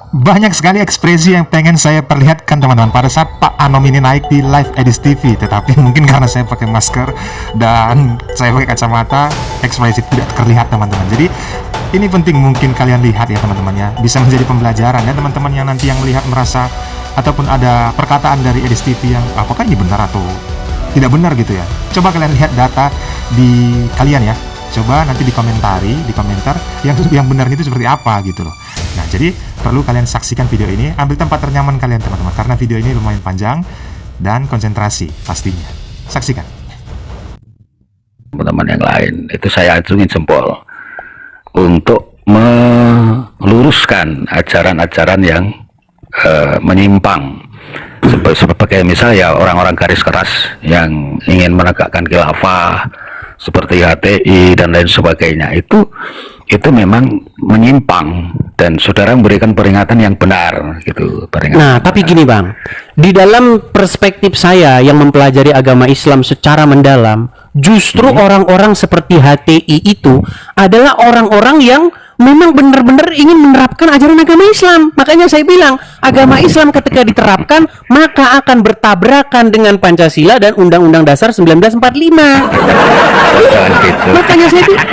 Banyak sekali ekspresi yang pengen saya perlihatkan teman-teman pada saat Pak Anom ini naik di live Edis TV, tetapi mungkin karena saya pakai masker dan saya pakai kacamata, ekspresi tidak terlihat teman-teman. Jadi ini penting mungkin kalian lihat ya teman-teman ya, bisa menjadi pembelajaran ya teman-teman yang nanti yang melihat merasa ataupun ada perkataan dari Edis TV yang apakah ini benar atau tidak benar gitu ya. Coba kalian lihat data di kalian ya. Coba nanti dikomentari, di komentar yang benar itu seperti apa gitu loh. Nah, jadi perlu kalian saksikan video ini, ambil tempat ternyaman kalian teman-teman, karena video ini lumayan panjang dan konsentrasi pastinya. Saksikan. Teman-teman yang lain, itu saya acungin jempol untuk meluruskan ajaran-ajaran yang menyimpang. Sebagai misal ya orang-orang garis keras yang ingin menegakkan khilafah seperti HTI dan lain sebagainya, itu memang menyimpang dan saudara memberikan peringatan yang benar gitu, peringatan. Nah, tapi gini Bang, di dalam perspektif saya yang mempelajari agama Islam secara mendalam, justru orang-orang seperti HTI itu adalah orang-orang yang memang benar-benar ingin menerapkan ajaran agama Islam. Makanya saya bilang, agama Islam ketika diterapkan maka akan bertabrakan dengan Pancasila dan Undang-Undang Dasar 1945. Gitu. Makanya saya bilang,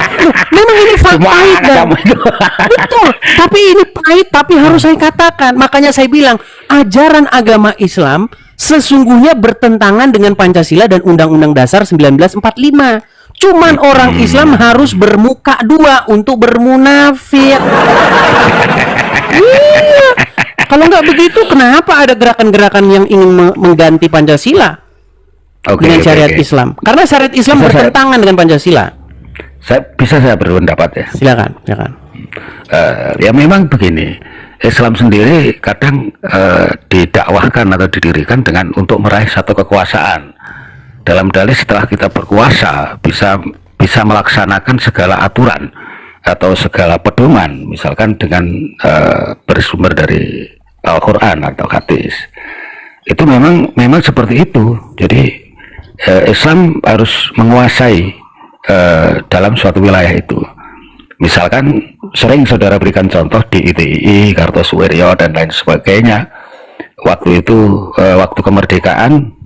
memang ini pahit dan betul. Tapi ini pahit, tapi harus saya katakan. Makanya saya bilang, ajaran agama Islam sesungguhnya bertentangan dengan Pancasila dan Undang-Undang Dasar 1945. Cuman orang Islam harus bermuka dua untuk bermunafik. Iya. Kalau nggak begitu, kenapa ada gerakan-gerakan yang ingin mengganti Pancasila dengan syariat Islam? Karena syariat Islam bertentangan dengan Pancasila. Saya berpendapat ya. Silakan, silakan. Ya memang begini, Islam sendiri kadang didakwahkan atau didirikan dengan untuk meraih satu kekuasaan. Dalam dalih setelah kita berkuasa bisa melaksanakan segala aturan atau segala pedoman, misalkan dengan bersumber dari Al-Quran atau hadis. Itu memang seperti itu. Jadi Islam harus menguasai dalam suatu wilayah itu. Misalkan sering saudara berikan contoh di ITI, Kartosuwiryo dan lain sebagainya. Waktu itu waktu kemerdekaan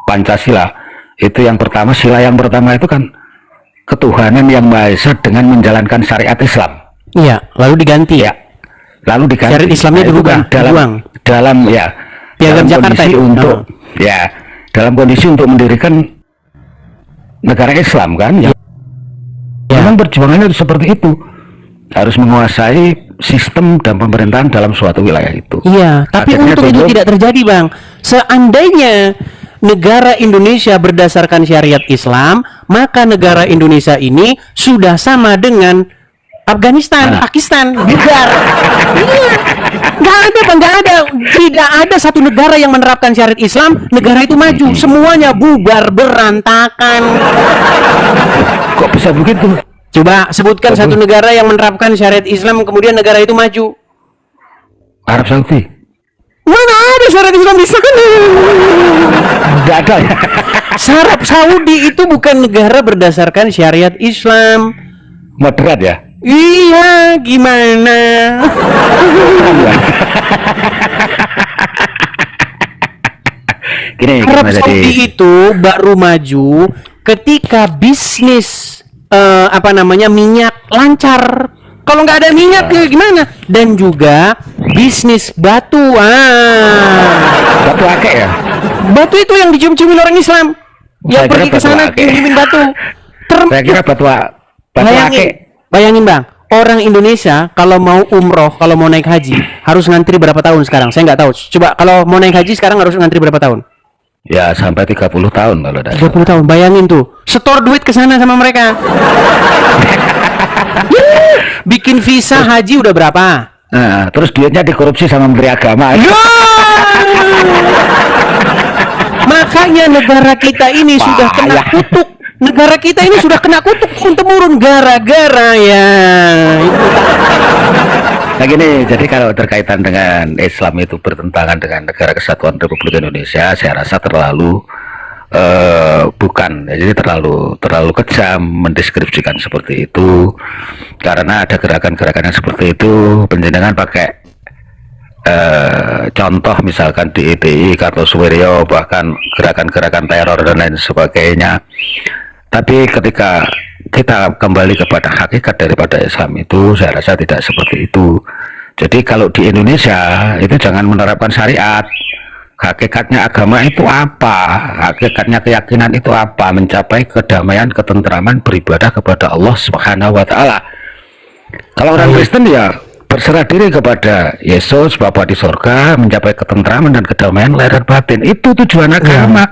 Pancasila itu yang pertama, sila yang pertama itu kan ketuhanan yang Maha Esa dengan menjalankan syariat Islam. Iya, lalu diganti. Ya, lalu diganti. Syariat Islamnya berubah dalam ya Piagam Jakarta kondisi untuk ya dalam kondisi untuk mendirikan negara Islam kan. Ya. Memang perjuangannya seperti itu, harus menguasai sistem dan pemerintahan dalam suatu wilayah itu. Iya, tapi untuk itu tidak terjadi Bang. Seandainya negara Indonesia berdasarkan syariat Islam, maka negara Indonesia ini sudah sama dengan Afghanistan, Pakistan, bubar. Iya, nggak ada Bang, nggak ada. Tidak ada satu negara yang menerapkan syariat Islam, negara itu maju. Semuanya bubar, berantakan. Kok bisa begitu? Coba sebutkan satu negara yang menerapkan syariat Islam kemudian negara itu maju. Arab Saudi. Mana ada syariat Islam di sana? Tidak ada ya. Arab Saudi itu bukan negara berdasarkan syariat Islam. Moderat ya? Iya, gimana? Gini, Arab Saudi itu baru maju ketika bisnis minyak lancar. Kalau nggak ada minyak ya gimana? Dan juga bisnis batu. Batu akik ya? Batu itu yang dicium-ciumin orang Islam. Yang pergi ke sana ciumin batu. Saya kira batu akik. Bayangin Bang, orang Indonesia kalau mau umroh, kalau mau naik haji harus ngantri berapa tahun sekarang? Saya nggak tahu. Coba kalau mau naik haji sekarang harus ngantri berapa tahun? Ya sampai 30 tahun kalau ada. 30 tahun, bayangin tuh. Setor duit ke sana sama mereka. Bikin visa haji udah berapa? Nah, terus duitnya dikorupsi sama Menteri Agama. Makanya negara kita ini sudah kena kutuk. Negara kita ini sudah kena kutuk turun gara-gara ya. Nah gini, jadi kalau terkaitan dengan Islam itu bertentangan dengan Negara Kesatuan Republik Indonesia, saya rasa terlalu bukan, jadi terlalu kejam mendeskripsikan seperti itu, karena ada gerakan-gerakan yang seperti itu penjenengan pakai contoh misalkan di ITI, Kartosuwiryo, bahkan gerakan-gerakan teror dan lain sebagainya. Tapi ketika kita kembali kepada hakikat daripada Islam itu, saya rasa tidak seperti itu. Jadi kalau di Indonesia itu jangan menerapkan syariat. Hakikatnya agama itu apa? Hakikatnya keyakinan itu apa? Mencapai kedamaian, ketentraman, beribadah kepada Allah Subhanahu wa taala. Kalau orang Kristen ya berserah diri kepada Yesus, Bapa di sorga, mencapai ketentraman dan kedamaian lahir dan batin. Itu tujuan agama.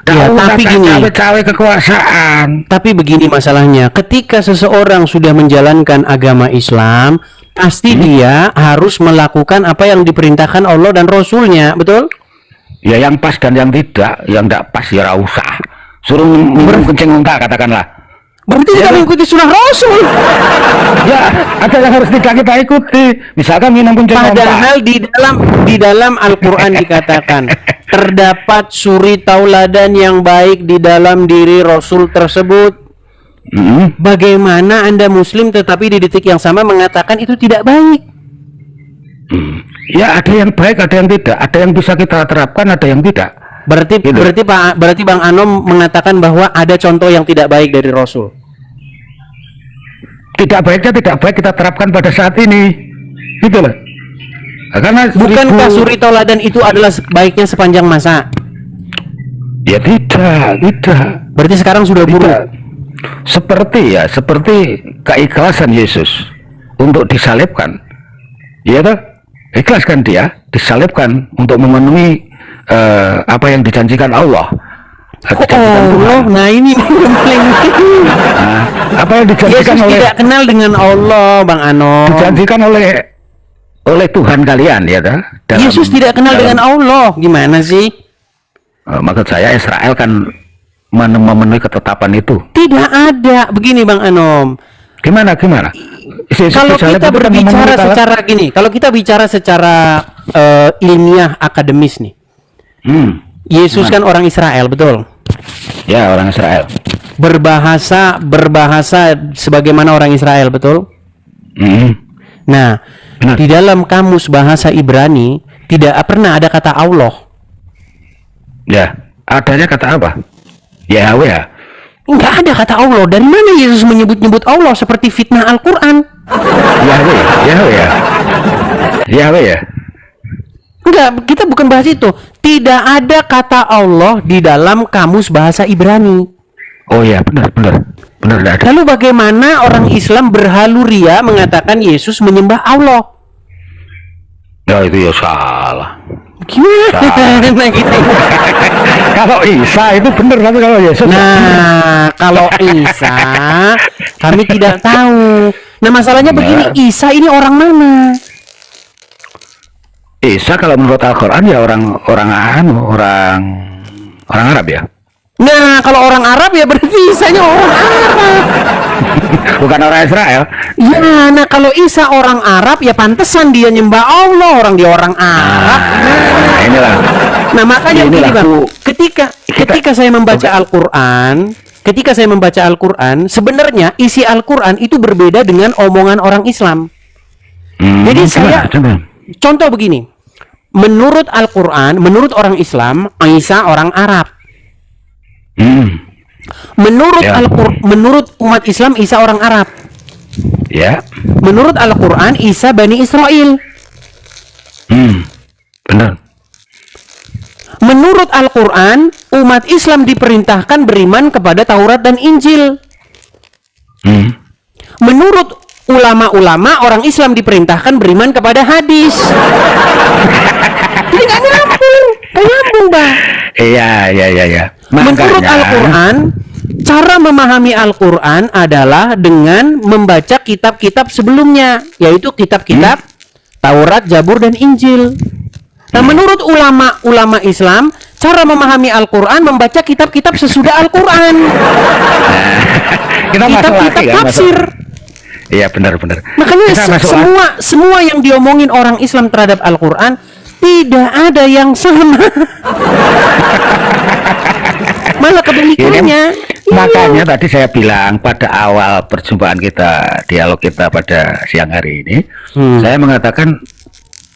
Ya, tapi gini, cawe-cawe kekuasaan. Tapi begini masalahnya, ketika seseorang sudah menjalankan agama Islam, pasti dia harus melakukan apa yang diperintahkan Allah dan Rasulnya, betul? Ya yang pas dan yang tidak pas ya ora usah. Suruh minum kencing unta katakanlah. Berarti tidak mengikuti sunnah Rasul. Ya, ada yang harus tidak kita ikuti. Misalkan minum kencing unta. Padahal di dalam Al-Qur'an dikatakan terdapat suri tauladan yang baik di dalam diri Rasul tersebut. Bagaimana Anda Muslim tetapi di detik yang sama mengatakan itu tidak baik? Ya ada yang baik, ada yang tidak, ada yang bisa kita terapkan, ada yang tidak. Berarti Gitu. berarti Bang Anom mengatakan bahwa ada contoh yang tidak baik dari Rasul. Tidak baiknya tidak baik kita terapkan pada saat ini, gitu loh. Karena Bukankah suri tauladan itu adalah baiknya sepanjang masa? Ya tidak. Berarti sekarang sudah buruk. Tidak. Seperti keikhlasan Yesus untuk disalibkan. Ya toh? Ikhlaskan dia, disalibkan untuk memenuhi apa yang dijanjikan Allah. Allah, nah ini Apa yang dijanjikan Yesus oleh tidak kenal dengan Allah, Bang Anom. dijanjikan oleh Tuhan kalian, ya toh? Yesus tidak kenal dengan Allah, gimana sih? Maksud saya Israel kan memenuhi ketetapan itu. Tidak ada. Begini Bang Anom. Gimana? Kalau kita berbicara secara gini, kalau kita bicara secara ilmiah akademis nih, Yesus kan orang Israel, betul? Ya, orang Israel. Berbahasa sebagaimana orang Israel, betul? Nah, Benar. di dalam kamus bahasa Ibrani tidak pernah ada kata Allah. Ya, adanya kata apa? Yahweh. Enggak ada kata Allah. Dari mana Yesus menyebut-nyebut Allah seperti fitnah Al-Quran? Yahweh ya. Enggak, kita bukan bahas itu. Tidak ada kata Allah di dalam kamus bahasa Ibrani. Oh ya, benar, tidak ada. Lalu bagaimana orang Islam berhaluria mengatakan Yesus menyembah Allah? Ya itu ya salah. Gimana gitu? Kalau Isa itu benar, tapi kalau Yesus. Nah, kalau Isa kami tidak tahu. Nah, masalahnya begini, Isa ini orang mana? Isa kalau menurut Al-Quran ya orang Arab ya. Nah, kalau orang Arab ya berarti Isanya orang Arab. Bukan orang Israel. Ya, nah kalau Isa orang Arab ya pantesan dia nyembah Allah, orang dia orang Arab. Nah, inilah. Nah, makanya begini Bang, ketika saya membaca Al-Qur'an, sebenarnya isi Al-Qur'an itu berbeda dengan omongan orang Islam. Jadi saya contoh begini. Menurut Al-Qur'an, menurut orang Islam, Isa orang Arab. Menurut umat Islam, Isa orang Arab. Ya. Menurut Al-Qur'an, Isa Bani Israel. Benar. Menurut Al-Qur'an, umat Islam diperintahkan beriman kepada Taurat dan Injil. Menurut ulama-ulama, orang Islam diperintahkan beriman kepada hadis. Ini gak nyambung, Bang. Iya. Menurut Al-Quran, cara memahami Al-Quran adalah dengan membaca kitab-kitab sebelumnya, yaitu kitab-kitab Taurat, Zabur, dan Injil. Nah, menurut ulama Islam, cara memahami Al-Quran membaca kitab-kitab sesudah Al-Quran. Kitab-kitab tafsir. Iya, benar. Makanya semua yang diomongin orang Islam terhadap Al-Quran tidak ada yang sama. Malah kebalikannya. Makanya tadi saya bilang pada awal perjumpaan kita, dialog kita pada siang hari ini, saya mengatakan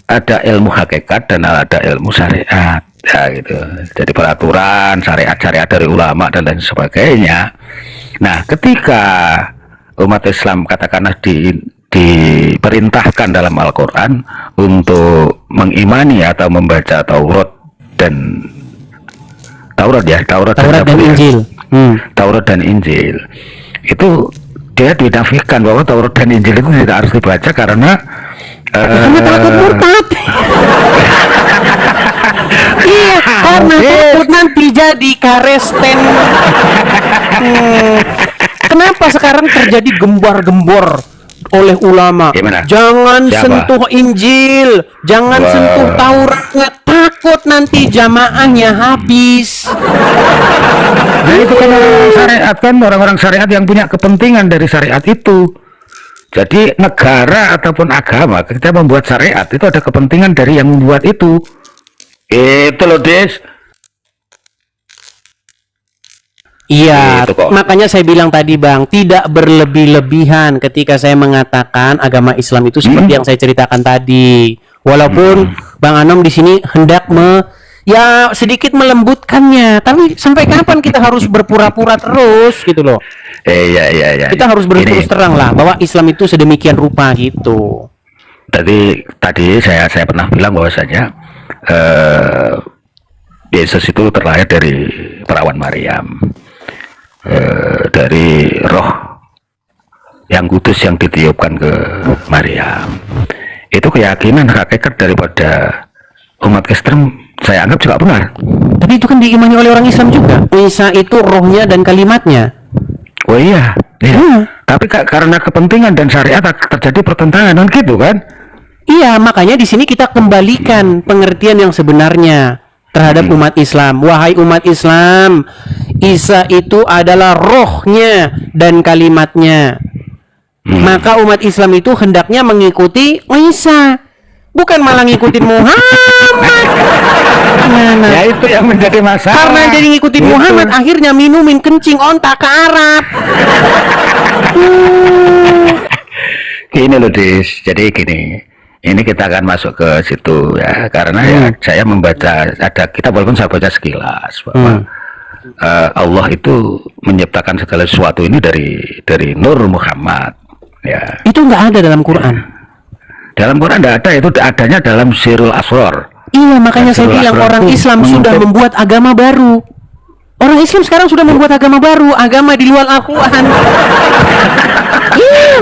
ada ilmu hakikat dan ada ilmu syariat, ya gitu. Jadi peraturan syariat dari ulama dan lain sebagainya. Nah, ketika umat Islam katakanlah diperintahkan dalam Al-Quran untuk mengimani atau membaca Taurat dan Injil. Taurat dan Injil itu dia dinafikan bahwa Taurat dan Injil itu tidak harus dibaca karena takut murtad. Iya, karena takut nanti jadi karesten. Kenapa sekarang terjadi gembar-gembor oleh ulama? Gimana? Jangan Siapa? sentuh Injil, jangan sentuh Tauratnya, takut nanti jamaahnya habis. Nah, itu kan orang syariat, kan orang-orang syariat yang punya kepentingan dari syariat itu. Jadi negara ataupun agama kita membuat syariat itu ada kepentingan dari yang membuat itu. Itu loh, Des. Iya, Gitu kok. makanya saya bilang tadi Bang, tidak berlebih-lebihan ketika saya mengatakan agama Islam itu seperti yang saya ceritakan tadi. Walaupun Bang Anom di sini hendak ya sedikit melembutkannya, tapi sampai kapan kita harus berpura-pura terus gitu loh. Iya. Kita harus berterus Ini, terang lah bahwa Islam itu sedemikian rupa gitu. tadi saya pernah bilang bahwasanya Yesus itu terlahir dari perawan Maryam, dari roh yang kudus yang ditiupkan ke Maryam. Itu keyakinan hakikat daripada umat Kristen, saya anggap juga benar. Tapi itu kan diimani oleh orang Islam juga. Isa itu rohnya dan kalimatnya. Oh iya. Tapi karena kepentingan dan syariat terjadi pertentangan kan gitu kan? Iya, makanya di sini kita kembalikan pengertian yang sebenarnya terhadap umat Islam. Wahai umat Islam, Isa itu adalah rohnya dan kalimatnya. Maka umat Islam itu hendaknya mengikuti Isa, bukan malah ngikutin Muhammad. Nah. Ya itu yang menjadi masalah. Karena jadi ngikutin Gitu. Muhammad, akhirnya minumin kencing ontak ke Arab. Gini loh, Dis. Jadi gini. Ini kita akan masuk ke situ ya, karena ya saya membaca kita walaupun saya baca sekilas bahwa Allah itu menciptakan segala sesuatu ini dari Nur Muhammad. Ya. Itu nggak ada dalam Quran. Dalam Quran tidak ada, itu adanya dalam Sirul Asror. Iya, makanya saya Sirul bilang Asror orang itu Islam sudah menuntut- membuat agama baru. Orang Islam sekarang sudah membuat agama baru, agama di luar Al-Quran.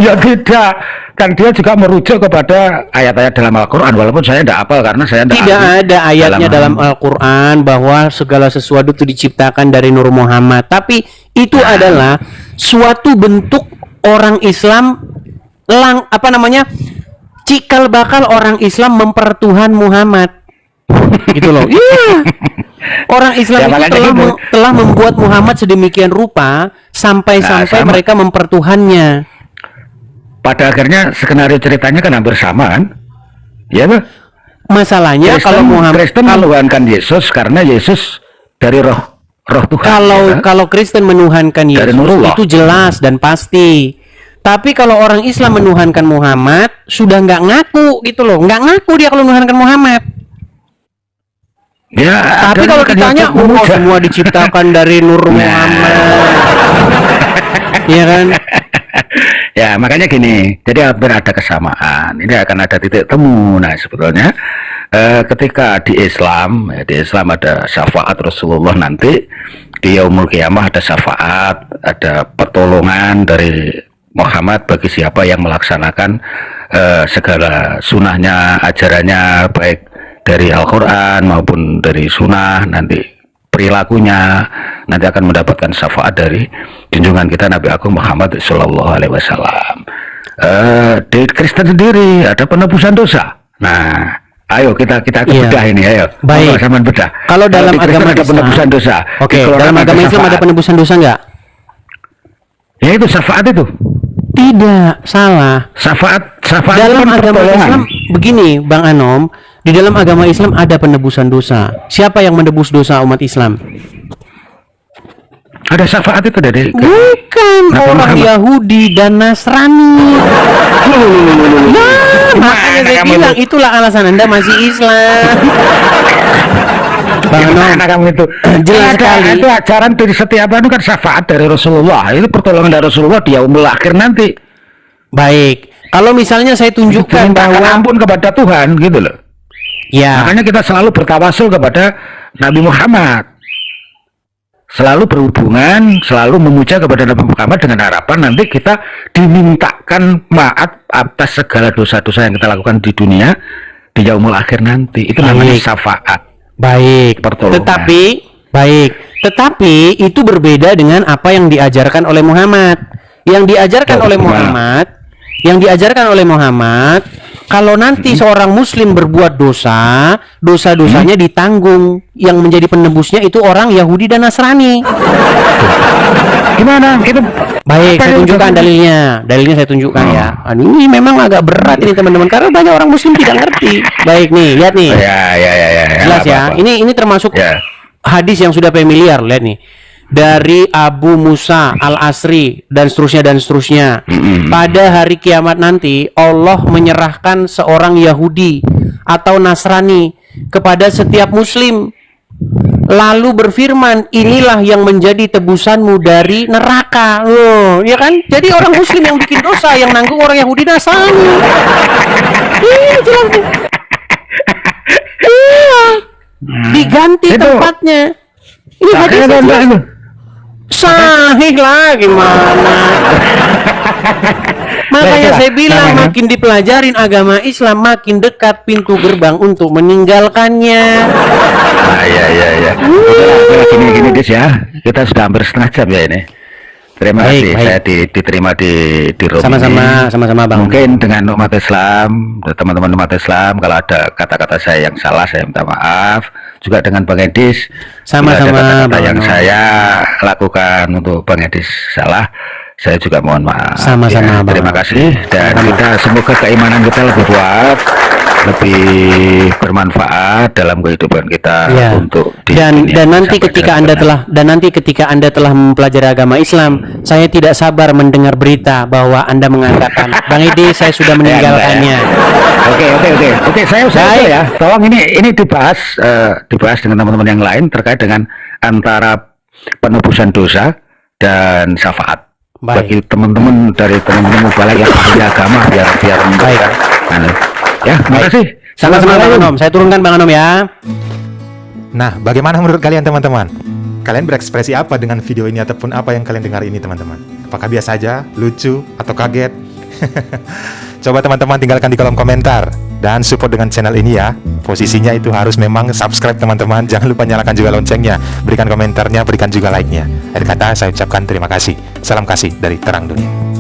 Ya tidak, kan dia juga merujuk kepada ayat-ayat dalam Al-Quran, walaupun saya tidak hafal karena saya Tidak ada ayatnya dalam Al-Quran bahwa segala sesuatu itu diciptakan dari Nur Muhammad. Tapi itu adalah suatu bentuk orang Islam cikal bakal orang Islam mempertuhan Muhammad. Gitu loh. Iya. Orang Islam Ya, itu makanya gitu. telah membuat Muhammad sedemikian rupa sampai sama. mereka mempertuhannya. Pada akhirnya skenario ceritanya kan hampir sama kan? Ya, Pak. Masalahnya kalau Muhammad Kristen menuhankan Yesus karena Yesus dari roh Tuhan. ya. kalau Kristen menuhankan Dari Yesus Nurullah. itu jelas dan pasti. Tapi kalau orang Islam menuhankan Muhammad sudah nggak ngaku gitu loh, nggak ngaku dia kalau menuhankan Muhammad. Ya, Tapi kalau ditanya, semua diciptakan dari Nur Muhammad, iya kan? Ya, makanya gini, jadi hampir ada kesamaan. Ini akan ada titik temu. Nah, sebetulnya ketika di Islam ada syafaat Rasulullah nanti di Yaumul Qiyamah, ada syafaat, ada pertolongan dari Muhammad bagi siapa yang melaksanakan segala sunnahnya, ajarannya, baik dari Al-Quran maupun dari sunnah, nanti perilakunya nanti akan mendapatkan syafaat dari junjungan kita Nabi Agung Muhammad Sallallahu Alaihi Wasallam. Di Kristen sendiri ada penebusan dosa. Nah, ayo kita Iya. bedah ini, ayo. Baik. Sama bedah. Kalau dalam di Kristen agama ada Islam, penebusan dosa. Oke, Di Quran dalam agama Islam ada syafaat. penebusan dosa nggak? Ya itu syafaat itu. Tidak, salah. Syafaat Dalam itu kan agama pertolongan. Islam begini, Bang Anom, di dalam agama Islam ada penebusan dosa. Siapa yang menebus dosa umat Islam? Ada syafaat itu dari Bukan Nabi orang Muhammad. Yahudi dan Nasrani. Nah, makanya saya kamu bilang itu? itulah alasan Anda masih Islam. Bang Anom, Gimana kamu itu? jelas sekali. Itu ajaran dari setiap anu kan syafaat dari Rasulullah. Itu pertolongan dari Rasulullah di yaumul akhir nanti. Baik, kalau misalnya saya tunjukkan Mintakan bahwa ampun kepada Tuhan gitu loh. ya, Makanya kita selalu bertawasul kepada Nabi Muhammad. Selalu berhubungan, selalu memuja kepada Nabi Muhammad dengan harapan nanti kita dimintakan maaf atas segala dosa-dosa yang kita lakukan di dunia di yaumul akhir nanti. Itu namanya Baik. syafaat. baik, Pertolongan. tetapi itu berbeda dengan apa yang diajarkan oleh Muhammad. Yang diajarkan Oh, oleh gimana? Muhammad, kalau nanti seorang muslim berbuat dosa, dosa-dosanya ditanggung. Yang menjadi penebusnya itu orang Yahudi dan Nasrani. Gimana? Itu Baik, apa saya yang tunjukkan udah- dalilnya. Dalilnya saya tunjukkan ya. Ini memang agak berat ini teman-teman karena banyak orang muslim tidak ngerti. Baik nih, lihat nih. Ya. Jelas ya. apa-apa. Ini termasuk Ya. hadis yang sudah familiar, lihat nih. Dari Abu Musa Al-Asri dan seterusnya. Pada hari kiamat nanti Allah menyerahkan seorang Yahudi atau Nasrani kepada setiap muslim. Lalu berfirman, inilah yang menjadi tebusanmu dari neraka. Loh, ya kan? Jadi orang muslim yang bikin dosa yang nanggung orang Yahudi Nasrani. Iya, jelas nih. Iya. Diganti Itu. tempatnya. Ini hadisnya Akhirnya jelas. itu. Sahih lah gimana? Makanya Baiklah. saya bilang Nah, makin dipelajarin agama Islam makin dekat pintu gerbang untuk meninggalkannya. Ya. Udahlah, gini Dis ya. Kita sudah hampir setengah jam ya ini. Terima Baik, kasih baik. saya diterima di Room Sama-sama ini. Bang. Mungkin dengan umat Islam, teman-teman umat Islam, kalau ada kata-kata saya yang salah saya minta maaf. Juga dengan Bang Edis, Sama-sama, bila ada kata-kata Bang yang Anom. saya lakukan untuk Bang Edis salah, saya juga mohon maaf. Sama-sama, Bang Terima Anom. kasih dan kita semoga keimanan kita lebih kuat, lebih bermanfaat dalam kehidupan kita Ya. untuk di dan dunia nanti sampai ketika dengan benar. ketika Anda telah mempelajari agama Islam, saya tidak sabar mendengar berita bahwa Anda mengatakan, Bang Edi, saya sudah meninggalkannya. Oke, saya Baik. ya. Tolong ini dibahas dengan teman-teman yang lain terkait dengan antara penebusan dosa dan syafaat. Baik. Bagi teman-teman dari teman-teman mubalak yang ahli agama biar memberikan. Ya, terima kasih. Sama-sama Bang Anom, saya turunkan Bang Anom ya. Nah, bagaimana menurut kalian teman-teman? Kalian berekspresi apa dengan video ini ataupun apa yang kalian dengar ini teman-teman? Apakah biasa aja, lucu, atau kaget? Coba teman-teman tinggalkan di kolom komentar dan support dengan channel ini ya. Posisinya itu harus memang subscribe teman-teman. Jangan lupa nyalakan juga loncengnya. Berikan komentarnya, berikan juga like-nya. Akhir kata saya ucapkan terima kasih. Salam kasih dari Terang Dunia.